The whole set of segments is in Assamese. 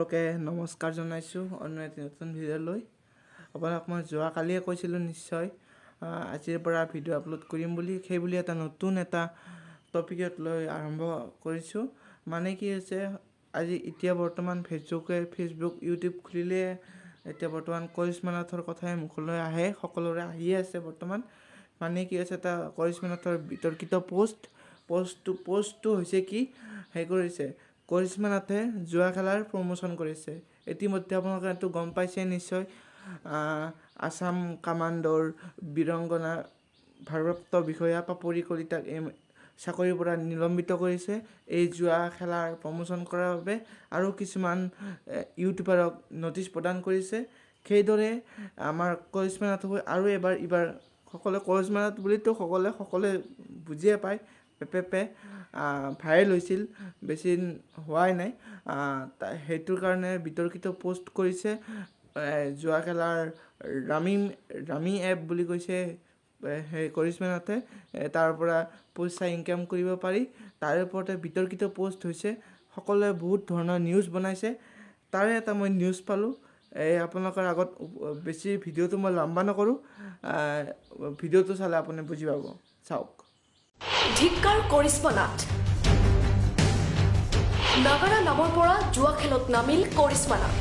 ওকে নমস্কাৰ জনাইছোঁ অন্য এটি নতুন ভিডিঅ'লৈ। আপোনাক মই যোৱাকালিয়ে কৈছিলোঁ নিশ্চয় আজিৰ পৰা ভিডিঅ' আপলোড কৰিম বুলি, সেইবুলি এটা নতুন টপিকত লৈ আৰম্ভ কৰিছোঁ। মানে কি হৈছে, এতিয়া বৰ্তমান ফেচবুক ইউটিউব খুলিলে এতিয়া বৰ্তমান কৰিশ্মা নাথৰ কথাই মুখলৈ আহে, সকলোৰে আহিয়ে আছে বৰ্তমান। মানে কি হৈছে, এটা কৰিশ্মা নাথৰ বিতৰ্কিত পষ্টটো হৈছে কি কৰিছে, কৰিশ্মা নাথে জুৱা খেলাৰ প্ৰমোচন কৰিছে। ইতিমধ্যে আপোনালোকে এইটো গম পাইছে নিশ্চয়। আছাম কামাণ্ডৰ বীৰংগনা ভাৰপ্ৰাপ্ত বিষয়া পাপৰি কলিতাক চাকৰিৰ পৰা নিলম্বিত কৰিছে এই জুৱা খেলাৰ প্ৰমোচন কৰাৰ বাবে, আৰু কিছুমান ইউটিউবাৰক নটিচ প্ৰদান কৰিছে। সেইদৰে আমাৰ কৰিশ্মা নাথক আৰু এইবাৰ সকলোৱে কৰিশ্মা নাথ বুলিতো সকলোৱে বুজিয়ে পায়, ভাইৰেল হৈছিল, বেছি দিন হোৱাই নাই। সেইটোৰ কাৰণে বিতৰ্কিত পষ্ট কৰিছে। জুৱা খেলাৰ ৰামি এপ বুলি কৈছে কৰিশ্মা নাথে, তাৰ পৰা পইচা ইনকাম কৰিব পাৰি। তাৰে ওপৰতে বিতৰ্কিত পষ্ট হৈছে, সকলোৱে বহুত ধৰণৰ নিউজ বনাইছে। তাৰে এটা মই নিউজ পালোঁ, আপোনালোকৰ আগত বেছি ভিডিঅ'টো মই লম্বা নকৰোঁ, ভিডিঅ'টো চালে আপুনি বুজি পাব। চাওক। ধিক্কাৰ কৰিশ্মা নাথ। নাগাৰা নামৰ পৰা জুৱা খেলত নামিল কৰিশ্মা নাথ।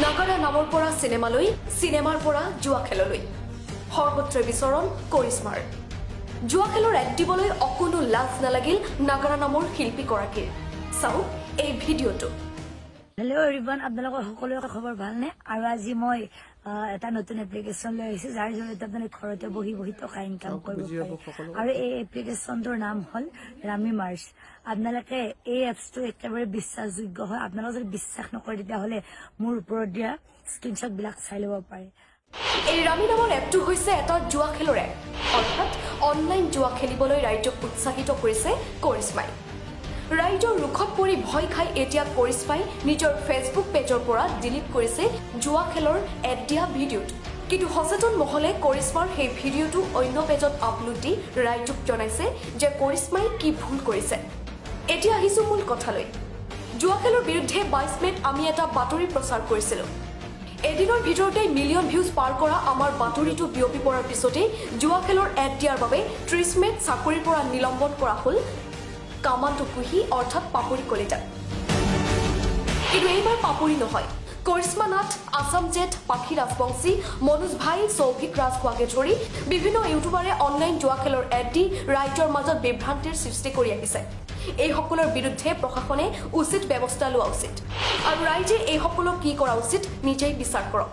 নাগাৰা নামৰ পৰা চিনেমালৈ, চিনেমাৰ পৰা জুৱা খেললৈ, সৰ্বত্ৰে বিচৰণ কৰিশ্মাৰ। জুৱা খেলৰ এড দিবলৈ অকণো লাজ নালাগিল নাগাৰা নামৰ শিল্পীগৰাকীৰ। চাওক এই ভিডিঅ'টো। হেল্ল' এভৰিৱান, আপোনালোকৰ সকলোৰে খবৰ ভালনে? আৰু আজি মই এটা নতুন এপ্লিকেশ্যন লৈ আহিছোঁ, যাৰ জৰিয়তে আপোনালোকে ঘৰতে বহি টকা ইনকাম কৰিব পাৰে। আৰু এই এপ্লিকেশ্যনটোৰ নাম হ'ল ৰামি মাৰ্চ। আপোনালোকে এই এপছটো একেবাৰে বিশ্বাসযোগ্য হয়। আপোনালোকে যদি বিশ্বাস নকৰে তেতিয়াহ'লে মোৰ ওপৰত দিয়া স্ক্ৰীনশ্বটবিলাক চাই ল'ব পাৰে। এই ৰামি নামৰ এপটো হৈছে এটা জুৱা খেলৰ এপ, অৰ্থাৎ অনলাইন জুৱা খেলিবলৈ ৰাইজক উৎসাহিত কৰিছে কৰিশ্মাই। ৰাইজৰ ৰোষত পৰি ভয় খাই এতিয়া কৰিশ্মাই নিজৰ ফেচবুক পেজৰ পৰা ডিলিট কৰিছে জুৱা খেলৰ এড দিয়া ভিডিঅ'টো। কিন্তু সচেতন মহলে কৰিশ্মাৰ সেই ভিডিঅ'টো অন্য পেজত আপলোড দি ৰাইজক জনাইছে যে কৰিশ্মাই কি ভুল কৰিছে। এতিয়া আহিছোঁ মূল কথালৈ। জুৱা খেলৰ বিৰুদ্ধে 22 মে'ত আমি এটা বাতৰি প্ৰচাৰ কৰিছিলোঁ। এদিনৰ ভিতৰতেই মিলিয়ন ভিউজ পাৰ কৰা আমাৰ বাতৰিটো বিয়পি পৰাৰ পিছতেই জুৱা খেলৰ এড দিয়াৰ বাবে 30 মে'ত চাকৰিৰ পৰা নিলম্বন কৰা হ'ল কামাণ্ডো কুহি অৰ্থাৎ পাপৰি কলিতাক। কিন্তু এইবাৰ পাপৰি নহয়, কৰিশ্মা নাথ, আছাম জেট, পাখি ৰাজবংশী, মনোজ ভাই, সৌভিক ৰাজখোৱাকে ধৰি বিভিন্ন ইউটিউবাৰে অনলাইন জুৱা খেলৰ এড দি ৰাইজৰ মাজত বিভ্ৰান্তিৰ সৃষ্টি কৰি আহিছে। এইসকলৰ বিৰুদ্ধে প্ৰশাসনে উচিত ব্যৱস্থা লোৱা উচিত, আৰু ৰাইজে এইসকলক কি কৰা উচিত নিজেই বিচাৰ কৰক।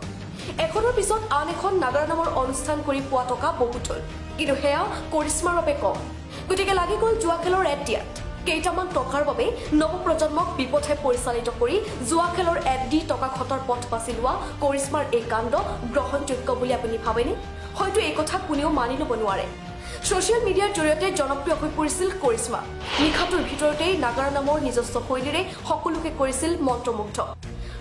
এখনৰ পিছত আন এখন নাগাৰা নামৰ অনুষ্ঠান কৰি পোৱা টকা বহুত হ'ল, কিন্তু সেয়া কৰিশ্মাৰ বাবে কম। গতিকে লাগি গ'ল জুৱা খেলৰ এড দিয়াত। কেইটামান টকাৰ বাবে নৱপ্ৰজন্মক বিপথে পৰিচালিত কৰি জুৱা খেলৰ এড দি টকা খটৰ পথ বাছি লোৱা কৰিশ্মাৰ এই কাণ্ড গ্ৰহণযোগ্য বুলি আপুনি ভাবেনে? হয়তো এই কথা কোনেও মানি ল'ব নোৱাৰে। ছ'চিয়েল মিডিয়াৰ জৰিয়তে জনপ্ৰিয় হৈ পৰিছিল কৰিশ্মা। নিশাটোৰ ভিতৰতেই নাগাৰা নামৰ নিজস্ব শৈলীৰে সকলোকে কৰিছিল মন্ত্ৰমুগ্ধ।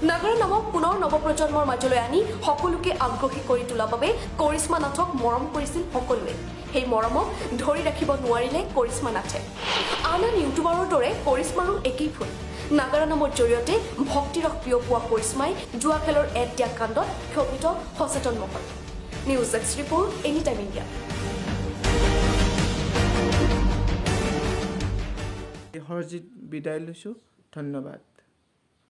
নাগাৰা নামক পুনৰ নৱপ্ৰজন্মৰ মাজলৈ আনি সকলোকে আগ্ৰহী কৰি তোলাৰ বাবে কৰিশ্মা নাথক মৰম কৰিছিল সকলোৱে। সেই মৰমক ধৰি ৰাখিব নোৱাৰিলে কৰিশ্মা নাথে। আন ইউটিউবাৰৰ দৰে কৰিশ্মাৰো একেই ভুল। নাগাৰা নামৰ জৰিয়তে ভক্তিৰস বিয়পোৱা কৰিশ্মাই জুৱা খেলৰ এড দিয়া কাণ্ডত ক্ষোভিত সচেতন মহল। News x report, any time India. Harjit বিদায় লৈছোঁ, ধন্যবাদ।